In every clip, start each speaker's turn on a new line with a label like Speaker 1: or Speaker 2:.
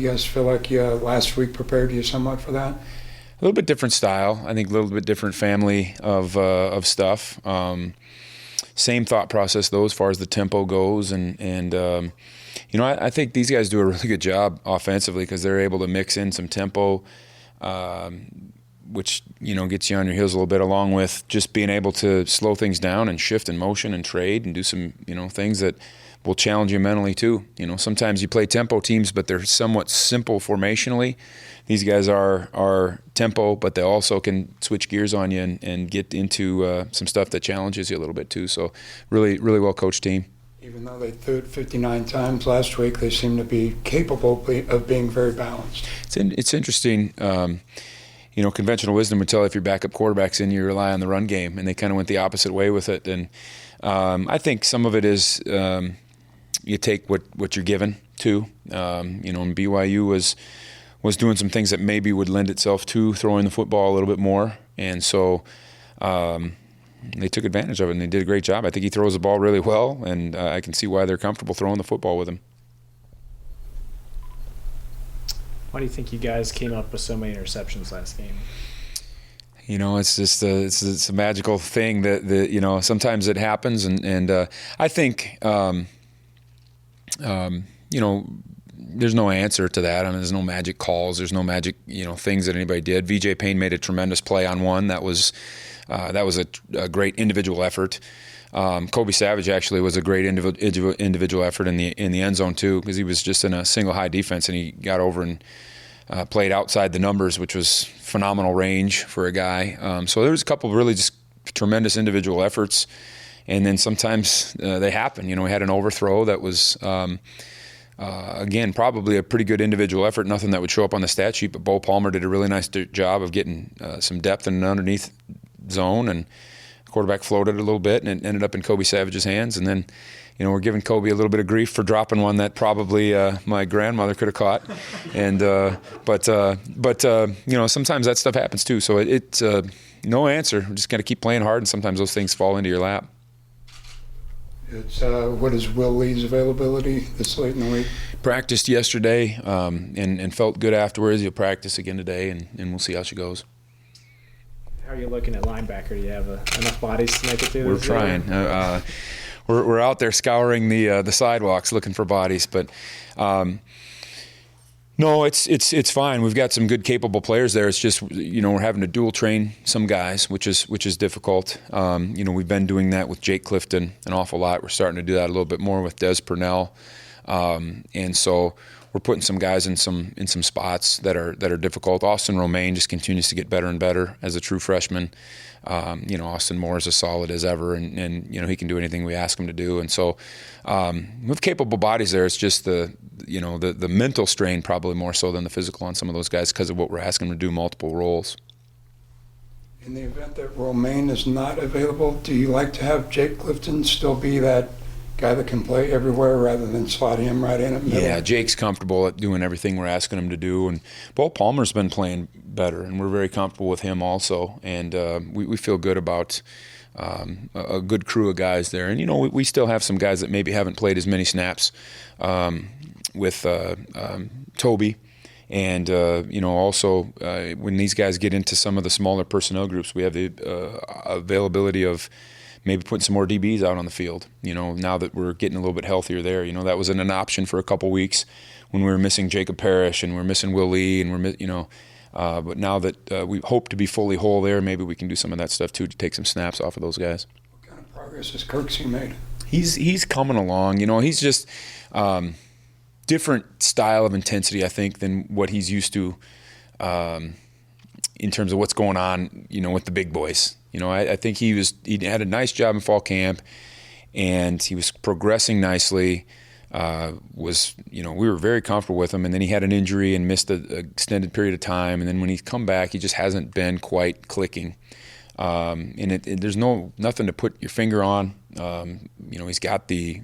Speaker 1: you guys feel like last week prepared you somewhat for that?
Speaker 2: A little bit different style. I think a little bit different family of stuff. Same thought process though, as far as the tempo goes, and I think these guys do a really good job offensively because they're able to mix in some tempo, which gets you on your heels a little bit, along with just being able to slow things down and shift in motion and trade and do some things that will challenge you mentally too. Sometimes you play tempo teams, but they're somewhat simple formationally. These guys are tempo, but they also can switch gears on you and get into some stuff that challenges you a little bit too. So really, really well coached team.
Speaker 1: Even though they threw it 59 times last week, they seem to be capable of being very balanced.
Speaker 2: It's interesting. Conventional wisdom would tell if your backup quarterback's in, you rely on the run game, and they kind of went the opposite way with it. And I think some of it is you take what you're given too. And BYU was doing some things that maybe would lend itself to throwing the football a little bit more, and so they took advantage of it, and they did a great job. I think he throws the ball really well, and I can see why they're comfortable throwing the football with him.
Speaker 3: Why do you think you guys came up with so many interceptions last game?
Speaker 2: It's just it's a magical thing that sometimes it happens, and I think there's no answer to that. I mean, there's no magic calls. There's no magic things that anybody did. VJ Payne made a tremendous play on one that was a great individual effort. Kobe Savage actually was a great individual effort in the end zone too, because he was just in a single high defense and he got over and played outside the numbers, which was phenomenal range for a guy. So there was a couple of really just tremendous individual efforts, and then sometimes they happen. We had an overthrow that was again probably a pretty good individual effort, nothing that would show up on the stat sheet, but Bo Palmer did a really nice job of getting some depth in an underneath zone, and the quarterback floated a little bit, and it ended up in Kobe Savage's hands. And then we're giving Kobe a little bit of grief for dropping one that probably my grandmother could have caught. And but sometimes that stuff happens too. So it's no answer. We just got to keep playing hard, and sometimes those things fall into your lap.
Speaker 1: It's what is Will Lee's availability this late in the week?
Speaker 2: Practiced yesterday and felt good afterwards. He'll practice again today, and we'll see how she goes.
Speaker 3: How are you looking at linebacker? Do you have enough bodies to make it through?
Speaker 2: We're trying. We're out there scouring the sidewalks looking for bodies, but no, it's fine. We've got some good, capable players there. It's just we're having to dual train some guys, which is difficult. We've been doing that with Jake Clifton an awful lot. We're starting to do that a little bit more with Des Purnell, and so we're putting some guys in some spots that are difficult. Austin Romaine just continues to get better and better as a true freshman. Austin Moore is as solid as ever, and he can do anything we ask him to do. And so we have capable bodies there. It's just the mental strain probably more so than the physical on some of those guys because of what we're asking them to do, multiple roles.
Speaker 1: In the event that Romaine is not available, do you like to have Jake Clifton still be that guy that can play everywhere rather than slotting him right in at middle?
Speaker 2: Yeah, Jake's comfortable at doing everything we're asking him to do, and Bo Palmer's been playing better, and we're very comfortable with him also, and we feel good about a good crew of guys there. And we still have some guys that maybe haven't played as many snaps with Toby, and also when these guys get into some of the smaller personnel groups, we have the availability of maybe putting some more DBs out on the field, now that we're getting a little bit healthier there. That was an option for a couple weeks when we were missing Jacob Parrish and we're missing Will Lee, and but now that we hope to be fully whole there, maybe we can do some of that stuff too to take some snaps off of those guys.
Speaker 1: What kind of progress has Kirksey made?
Speaker 2: He's coming along. He's just different style of intensity, I think, than what he's used to in terms of what's going on, with the big boys. I think he had a nice job in fall camp, and he was progressing nicely. We were very comfortable with him, and then he had an injury and missed an extended period of time. And then when he's come back, he just hasn't been quite clicking. And there's nothing to put your finger on. He's got the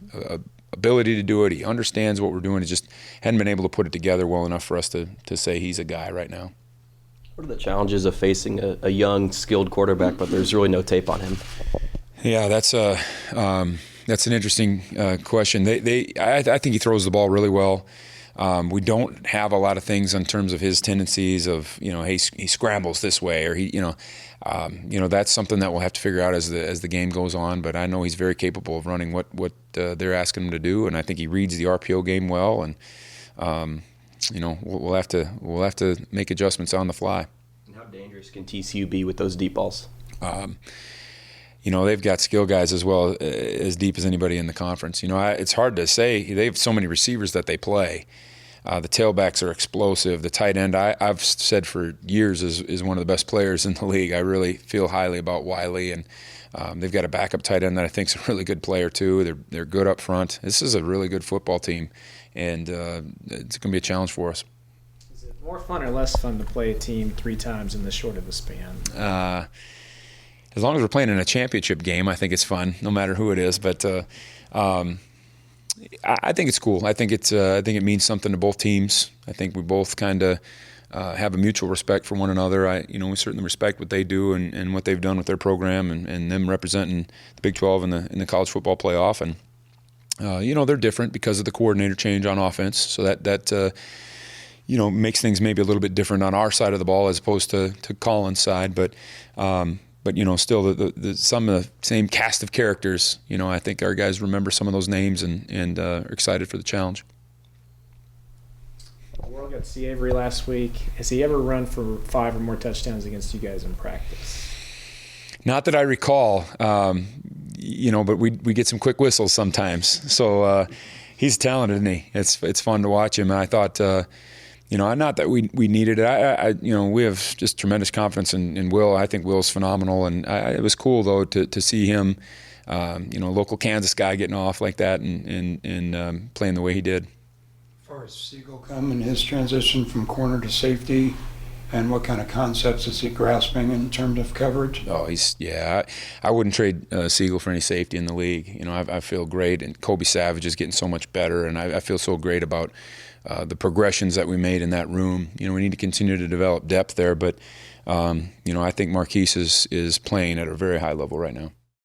Speaker 2: ability to do it. He understands what we're doing. He just hadn't been able to put it together well enough for us to say he's a guy right now.
Speaker 4: What are the challenges of facing a young, skilled quarterback, but there's really no tape on him?
Speaker 2: Yeah, that's an interesting question. I think he throws the ball really well. We don't have a lot of things in terms of his tendencies of, he scrambles this way, or that's something that we'll have to figure out as the game goes on. But I know he's very capable of running what they're asking him to do, and I think he reads the RPO game well. And we'll have to make adjustments on the fly.
Speaker 4: And how dangerous can TCU be with those deep balls?
Speaker 2: They've got skill guys as well, as deep as anybody in the conference. It's hard to say. They have so many receivers that they play. The tailbacks are explosive. The tight end, I've said for years, is one of the best players in the league. I really feel highly about Wiley, and they've got a backup tight end that I think is a really good player too. They're good up front. This is a really good football team, and it's going to be a challenge for us.
Speaker 3: Is it more fun or less fun to play a team 3 times in this short of a span?
Speaker 2: As long as we're playing in a championship game, I think it's fun, no matter who it is. But I think it's cool. I think it means something to both teams. I think we both kind of have a mutual respect for one another. We certainly respect what they do and what they've done with their program and them representing the Big 12 in the college football playoff. And they're different because of the coordinator change on offense. So that makes things maybe a little bit different on our side of the ball as opposed to Colin's side. But still some of the same cast of characters. I think our guys remember some of those names and are excited for the challenge.
Speaker 3: The World got to see Avery last week. Has he ever run for 5 or more touchdowns against you guys in practice?
Speaker 2: Not that I recall, but we get some quick whistles sometimes. So he's talented, isn't he? It's fun to watch him. And I thought, not that we needed it. We have just tremendous confidence in Will. I think Will's phenomenal, and it was cool though to see him, local Kansas guy getting off like that and playing the way he did.
Speaker 1: As far as Siegel come in his transition from corner to safety, and what kind of concepts is he grasping in terms of coverage?
Speaker 2: Oh, I wouldn't trade Siegel for any safety in the league. I feel great, and Kobe Savage is getting so much better, and I feel so great about the progressions that we made in that room. We need to continue to develop depth there, but I think Marquise is playing at a very high level right now.